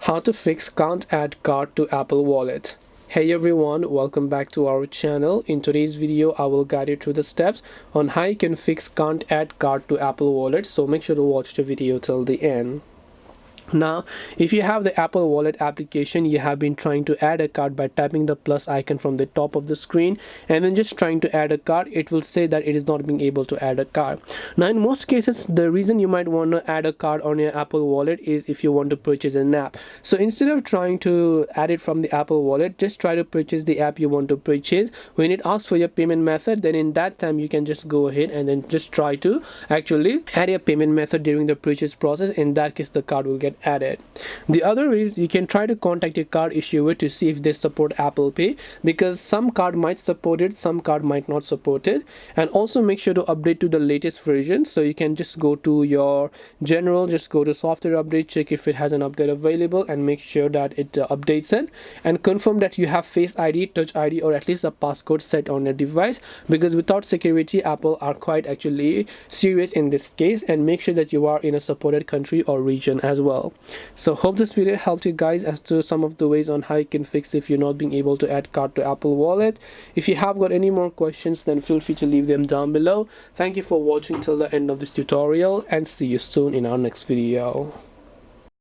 How to fix can't add card to Apple Wallet. Hey everyone, welcome back to our channel. In today's video, I will guide you through the steps on how you can fix can't add card to Apple Wallet. So make sure to watch the video till the end. Now, if you have the Apple Wallet application, you have been trying to add a card by tapping the plus icon from the top of the screen and then just trying to add a card, it will say that it is not being able to add a card. Now, in most cases, the reason you might want to add a card on your Apple Wallet is if you want to purchase an app. So instead of trying to add it from the Apple Wallet, just try to purchase the app you want to purchase. When it asks for your payment method, then in that time you can just go ahead and then just try to actually add your payment method during the purchase process. In that case, the card will get added. The other is you can try to contact your card issuer to see if they support Apple Pay, because some card might support it, some card might not support it. And also make sure to update to the latest version. So you can just go to your general, just go to software update, check if it has an update available and make sure that it updates it, and confirm that you have Face ID, Touch ID, or at least a passcode set on your device, because without security, Apple are quite actually serious in this case. And make sure that you are in a supported country or region as well. So hope this video helped you guys as to some of the ways on how you can fix if you're not being able to add card to Apple Wallet. If you have got any more questions, then feel free to leave them down below. Thank you for watching till the end of this tutorial and see you soon in our next video.